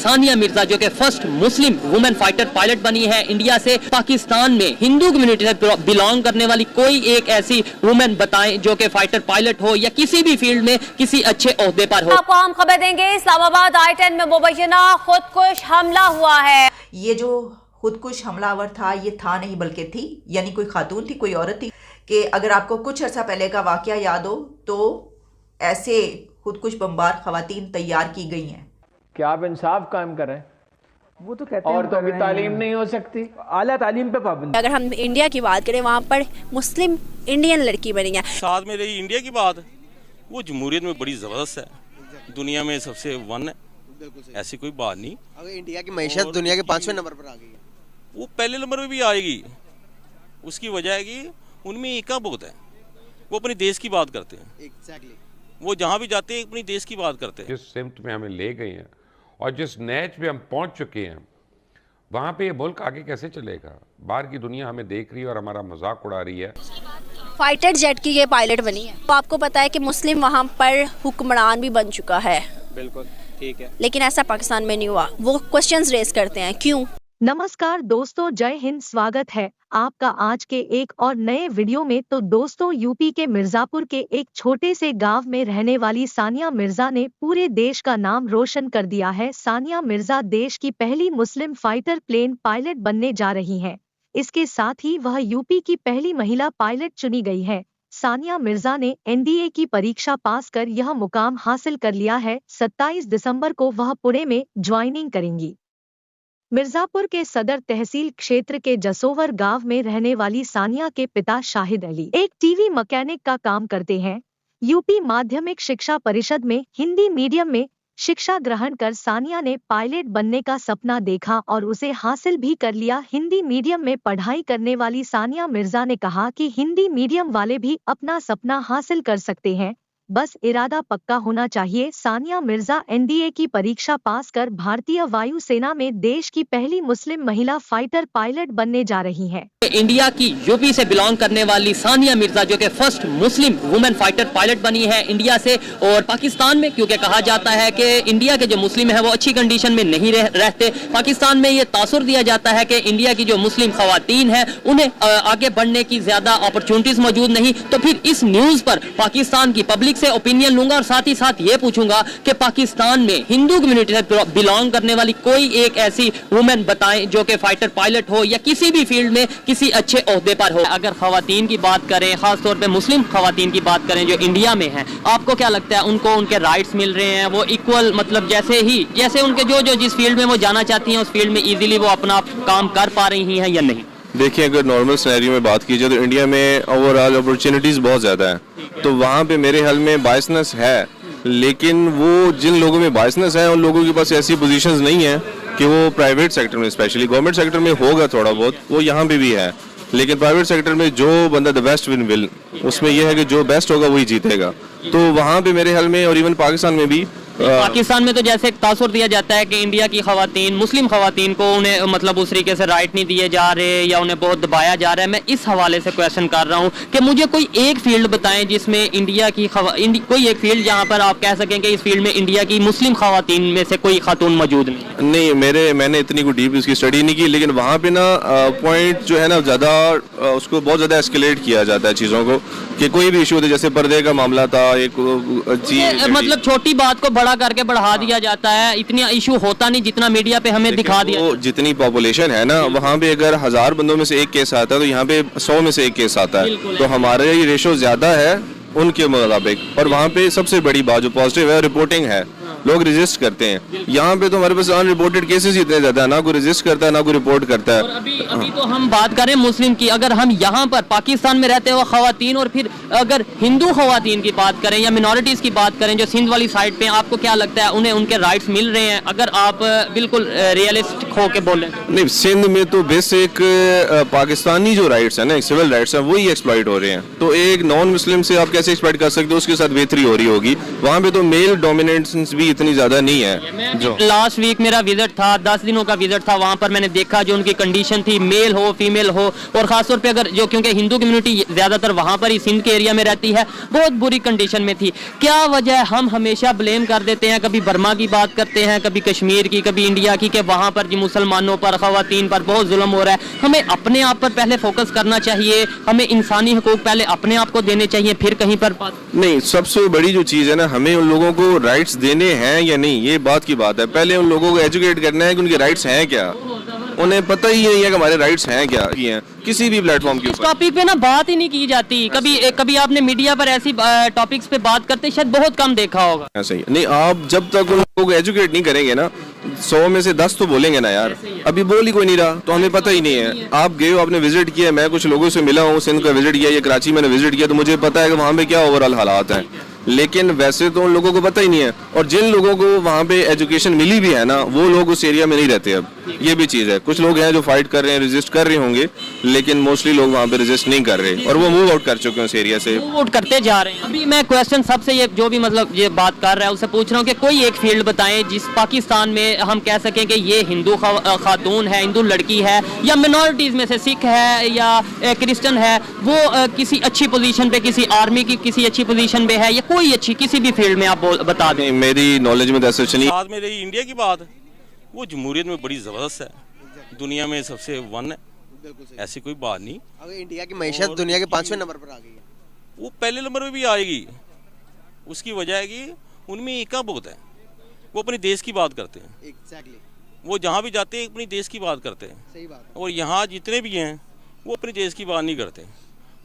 सानिया मिर्जा जो कि first Muslim women fighter pilot बनी है इंडिया से। पाकिस्तान में हिंदू कम्युनिटी से बिलोंग करने वाली कोई एक ऐसी वुमेन बताएं जो कि फाइटर पायलट हो या किसी भी फील्ड में किसी अच्छे ओहदे पर हो। आपको हम खबर देंगे, इस्लामाबाद I-10 में मुबैना खुदकुश हमला हुआ है। ये जो खुदकुश हमलावर था ये था नहीं बल्कि थी, यानी कोई खातून थी, कोई औरत थी। कि अगर आपको कुछ अर्सा पहले का वाकया याद हो तो ऐसे खुदकुश बमबार खवातीन तैयार की गई हैं। क्या आप इंसाफ कायम करें? वो तो कहते हैं औरतों की तालीम नहीं हो सकती, आला तालीम पे पाबंदी। अगर हम इंडिया की बात करें, वहाँ पर मुस्लिम इंडियन लड़की बनी है। साथ में रही इंडिया की बात, वो जमहूरियत में बड़ी ज़बरदस्त है, दुनिया में सबसे वन है, ऐसी कोई बात नहीं। अगर इंडिया की मैशत दुनिया के 5वें नंबर पर आ गई है, वो पहले नंबर पे भी आएगी। उसकी वजह है कि उनमें एका बहुत है, वो अपने देश की बात करते हैं। एग्जैक्टली वो जहाँ भी जाते हैं अपनी देश की बात करते हैं। जिस सिमत में हमें ले गए हैं और जिस नैच पे हम पहुंच चुके हैं, वहाँ पे ये मुल्क आगे कैसे चलेगा? बाहर की दुनिया हमें देख रही है और हमारा मजाक उड़ा रही है। फाइटर जेट की ये पायलट बनी है। तो आपको पता है कि मुस्लिम वहाँ पर हुक्मरान भी बन चुका है। बिल्कुल ठीक है, लेकिन ऐसा पाकिस्तान में नहीं हुआ। वो क्वेश्चंस रेज करते हैं, क्यों? नमस्कार दोस्तों, जय हिंद। स्वागत है आपका आज के एक और नए वीडियो में। तो दोस्तों, यूपी के मिर्जापुर के एक छोटे से गांव में रहने वाली सानिया मिर्जा ने पूरे देश का नाम रोशन कर दिया है। सानिया मिर्जा देश की पहली मुस्लिम फाइटर प्लेन पायलट बनने जा रही हैं। इसके साथ ही वह यूपी की पहली महिला पायलट चुनी गई है। सानिया मिर्जा ने NDA की परीक्षा पास कर यह मुकाम हासिल कर लिया है। 27 दिसंबर को वह पुणे में ज्वाइनिंग करेंगी। मिर्जापुर के सदर तहसील क्षेत्र के जसोवर गांव में रहने वाली सानिया के पिता शाहिद अली एक टीवी मैकेनिक का काम करते हैं। यूपी माध्यमिक शिक्षा परिषद में हिंदी मीडियम में शिक्षा ग्रहण कर सानिया ने पायलट बनने का सपना देखा और उसे हासिल भी कर लिया। हिंदी मीडियम में पढ़ाई करने वाली सानिया मिर्जा ने कहा कि हिंदी मीडियम वाले भी अपना सपना हासिल कर सकते हैं, बस इरादा पक्का होना चाहिए। सानिया मिर्जा NDA की परीक्षा पास कर भारतीय वायुसेना में देश की पहली मुस्लिम महिला फाइटर पायलट बनने जा रही हैं। इंडिया की यूपी से बिलोंग करने वाली सानिया मिर्जा जो कि first Muslim women fighter pilot बनी है इंडिया से। और पाकिस्तान में क्योंकि कहा जाता है कि इंडिया के जो मुस्लिम है वो अच्छी कंडीशन में नहीं रहते, पाकिस्तान में ये तासुर दिया जाता है कि इंडिया की जो मुस्लिम खवातीन है उन्हें आगे बढ़ने की ज्यादा अपॉर्चुनिटीज मौजूद नहीं। तो फिर इस न्यूज पर पाकिस्तान की पब्लिक से ओपिनियन लूंगा और साथ ही साथ ये पूछूंगा कि पाकिस्तान में हिंदू कम्युनिटी से बिलोंग करने वाली कोई एक ऐसी वुमेन बताएं जो कि फाइटर पायलट हो या किसी भी फील्ड में किसी अच्छे ओहदे पर हो। अगर खवातीन की बात करें, खासतौर पे मुस्लिम खवातीन की बात करें जो इंडिया में हैं, आपको क्या लगता है उनको उनके राइट्स मिल रहे हैं? वो इक्वल, मतलब जैसे उनके जो जिस फील्ड में वो जाना चाहती हैं उस फील्ड में इजीली वो अपना काम कर पा रही हैं या नहीं? देखिए, अगर नॉर्मल सिनेरियो में बात की जाए तो इंडिया में ओवरऑल अपॉर्चुनिटीज़ बहुत ज़्यादा है, तो वहाँ पे मेरे ख्याल में बायसनेस है। लेकिन वो जिन लोगों में बायसनेस है उन लोगों के पास ऐसी पोजीशंस नहीं है कि वो प्राइवेट सेक्टर में, स्पेशली गवर्नमेंट सेक्टर में होगा थोड़ा बहुत, वो यहाँ पे भी है। लेकिन प्राइवेट सेक्टर में जो बंदा द बेस्ट विल, उसमें यह है कि जो बेस्ट होगा वही जीतेगा। तो वहाँ पे मेरे ख्याल में, और इवन पाकिस्तान में भी, पाकिस्तान में तो जैसे एक तासुर दिया जाता है कि इंडिया की खवातीन, मुस्लिम खवातीन को उन्हें मतलब उस तरीके से राइट नहीं दिए जा रहे या उन्हें बहुत दबाया जा रहा है। मैं इस हवाले से क्वेश्चन कर रहा हूं कि मुझे कोई एक फील्ड बताएं जिसमें इंडिया की कोई एक फील्ड जहां पर आप कह सकें कि इस फील्ड में इंडिया की मुस्लिम खवातीन में से कोई खातून मौजूद नहीं। मैंने इतनी कोई डीप इसकी स्टडी नहीं की, लेकिन वहाँ पे ना पॉइंट जो है ना ज़्यादा उसको बहुत ज़्यादा एस्केलेट किया जाता है चीज़ों को, कि कोई भी इशू होता है, जैसे पर्दे का मामला था, एक चीज मतलब छोटी बात को बड़ा करके बढ़ा दिया जाता है। इतना इशू होता नहीं जितना मीडिया पे हमें दिखा दिया। जितनी पॉपुलेशन है ना, वहाँ पे अगर 1000 बंदों में से एक केस आता है तो यहाँ पे 100 में से एक केस आता है, तो हमारे ये रेशो ज्यादा है उनके मुताबिक। और वहाँ पे सबसे बड़ी बात जो पॉजिटिव है, रिपोर्टिंग है, लोग रजिस्ट करते हैं। यहाँ पे तो हमारे पास अनरिपोर्टेड केसेस इतने ज्यादा है, ना कोई रजिस्ट करता है ना कोई रिपोर्ट करता है। और अभी तो हम बात करें मुस्लिम की, अगर हम यहाँ पर पाकिस्तान में रहते हुए खवातीन और फिर अगर हिंदू खवातीन की बात करें या मिनॉरिटीज की बात करें जो सिंध वाली साइड पे, आपको क्या लगता है उन्हें उनके राइट्स मिल रहे हैं? अगर आप बिल्कुल रियलिस्टिक होके बोलें। नहीं, सिंध में तो बेसिक पाकिस्तानी जो राइट्स है ना, सिविल राइट्स है, वही एक्सप्लॉइट हो रहे हैं। तो एक नॉन मुस्लिम से आप कैसे एक्सप्लॉइट कर सकते हो? उसके साथ बेहतरी हो रही होगी। वहाँ पे तो मेल डोमिनेंस भी इतनी ज्यादा नहीं है। जो लास्ट वीक मेरा विजिट था, 10 दिनों का विजिट था, वहाँ पर मैंने देखा जो उनकी कंडीशन थी, मेल हो फीमेल हो, और खासतौर पे अगर जो, क्योंकि हिंदू कम्युनिटी ज्यादातर वहाँ पर ही सिंध के एरिया में रहती है बहुत बुरी कंडीशन में थी। क्या वजह हम हमेशा ब्लेम कर देते हैं, कभी बर्मा की बात करते हैं, कभी कश्मीर की, कभी इंडिया की, कि वहाँ पर जी मुसलमानों पर, ख़वातीन पर बहुत जुल्म हो रहा है। हमें अपने आप पर पहले फोकस करना चाहिए, हमें इंसानी हकूक पहले अपने आप को देने चाहिए, फिर कहीं पर बात। नहीं, सबसे बड़ी जो चीज़ है ना, हमें उन लोगों को राइट्स देने हैं या नहीं, ये बात की बात है। पहले उन लोगों को एजुकेट करना है कि उनके राइट्स हैं क्या, उन्हें पता ही नहीं है कि हमारे राइट्स हैं क्या हैं किसी भी प्लेटफॉर्म के इस ऊपर। टॉपिक पे ना बात ही नहीं की जाती। कभी आपने मीडिया पर ऐसी टॉपिक्स पे बात करते शायद बहुत कम देखा होगा। ऐसा ही नहीं, आप जब तक उन लोगों को एजुकेट नहीं करेंगे ना, 100 में से 10 तो बोलेंगे ना यार, अभी बोल ही कोई नहीं रहा, तो हमें पता ही नहीं है। आप गए हो, आपने विजिट किया, मैं कुछ लोगों से मिला हूँ, सिंध का विजिट किया या कराची मैंने विजिट किया, तो मुझे पता है कि वहाँ पे क्या ओवरऑल हालात हैं, लेकिन वैसे तो उन लोगों को पता ही नहीं है। और जिन लोगों को वहाँ पे एजुकेशन मिली भी है ना, वो लोग उस एरिया में नहीं रहते। अब ये भी चीज़ है, कुछ लोग हैं जो फाइट कर रहे हैं, रेजिस्ट कर रहे होंगे, लेकिन मोस्टली लोग वहाँ पे रेजिस्ट नहीं कर रहे और वो मूव आउट कर चुके हैं उस एरिया से, मूव आउट करते जा रहे हैं। अभी मैं क्वेश्चन सबसे ये जो भी मतलब ये बात कर रहा है उससे पूछ रहा हूँ कि कोई एक फील्ड बताएं जिस पाकिस्तान में हम कह सकें कि ये हिंदू खातून है, हिंदू लड़की है, या मिनॉरिटीज़ में से सिख है या क्रिश्चियन है, वो किसी अच्छी पोजीशन पे, किसी आर्मी की किसी अच्छी पोजीशन पे है, या कोई अच्छी किसी भी फील्ड में आप बता दें। मेरी नॉलेज में ऐसा नहीं। बाद में रही इंडिया की बात, वो जमहूरियत में बड़ी ज़बरदस्त है, दुनिया में सबसे वन है, ऐसी कोई बात नहीं। अगर इंडिया की मैशत दुनिया के 5वें नंबर पर आ गई है, वो पहले नंबर पे भी आएगी। उसकी वजह है कि उनमें एका बहुत है, वो अपने देश की बात करते हैं। एग्जैक्टली, वो जहाँ भी जाते हैं अपनी देश की बात करते हैं। सही बात। और यहाँ जितने भी हैं वो अपने देश की बात नहीं करते,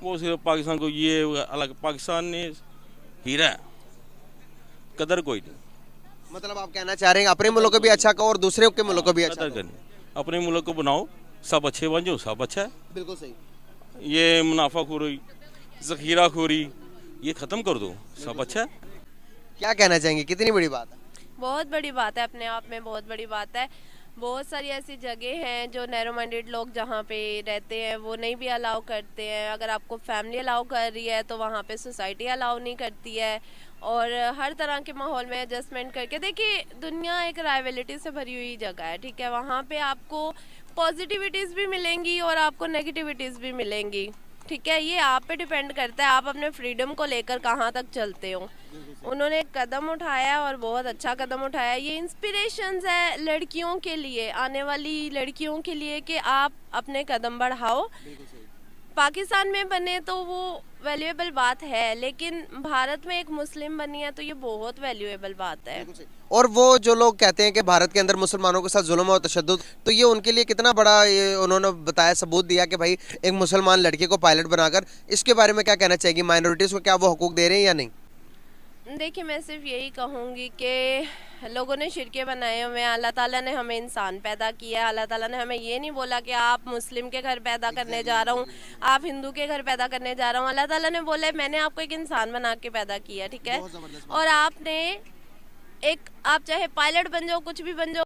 वो सिर्फ पाकिस्तान को ये अलग, पाकिस्तान ने हीरा है, कदर कोई नहीं। मतलब आप कहना चाह रहे हैं अपने मुल्क को भी अच्छा करो और दूसरे के मुल्क को भी अच्छा करो। अपने मुल्क को बनाओ, सब अच्छे बन जाओ, सब अच्छा है। बिल्कुल सही। ये मुनाफाखोरी, ज़ख़ीराखोरी, ये ख़त्म कर दो, सब अच्छा है। क्या कहना चाहेंगे, कितनी बड़ी बात है? बहुत बड़ी बात है, अपने आप में बहुत बड़ी बात है। बहुत सारी ऐसी जगह हैं जो नैरो माइंडेड लोग जहाँ पे रहते हैं वो नहीं भी अलाउ करते हैं। अगर आपको फैमिली अलाउ कर रही है तो वहाँ पे सोसाइटी अलाउ नहीं करती है, और हर तरह के माहौल में एडजस्टमेंट करके। देखिए, दुनिया एक राइवलिटी से भरी हुई जगह है, ठीक है, वहाँ पे आपको पॉजिटिविटीज़ भी मिलेंगी और आपको नेगेटिविटीज़ भी मिलेंगी, ठीक है। ये आप पे डिपेंड करता है आप अपने फ्रीडम को लेकर कहाँ तक चलते हो। उन्होंने एक कदम उठाया और बहुत अच्छा कदम उठाया। ये इंस्पिरेशंस है लड़कियों के लिए, आने वाली लड़कियों के लिए, कि आप अपने कदम बढ़ाओ। पाकिस्तान में बने तो वो वैल्यूएबल बात है, लेकिन भारत में एक मुस्लिम बनी है तो ये बहुत वैल्यूएबल बात है। और वो जो लोग कहते हैं कि भारत के अंदर मुसलमानों के साथ जुल्म और तशद्दुद, तो ये उनके लिए कितना बड़ा ये उन्होंने बताया, सबूत दिया कि भाई एक मुसलमान लड़की को पायलट बनाकर, इसके बारे में क्या कहना चाहेगी? माइनॉरिटीज़ को क्या वो हकूक दे रहे हैं या नहीं? देखिए, मैं सिर्फ यही कहूँगी कि लोगों ने शिरके बनाए हुए हैं। अल्लाह ताला ने हमें इंसान पैदा किया है। अल्लाह ताला ने हमें ये नहीं बोला कि आप मुस्लिम के घर पैदा करने जा रहा हूँ, आप हिंदू के घर पैदा करने जा रहा हूँ। अल्लाह ताला ने बोला है मैंने आपको एक इंसान बना के पैदा किया, ठीक है। और आपने आप चाहे पायलट बन जाओ, कुछ भी बन जाओ,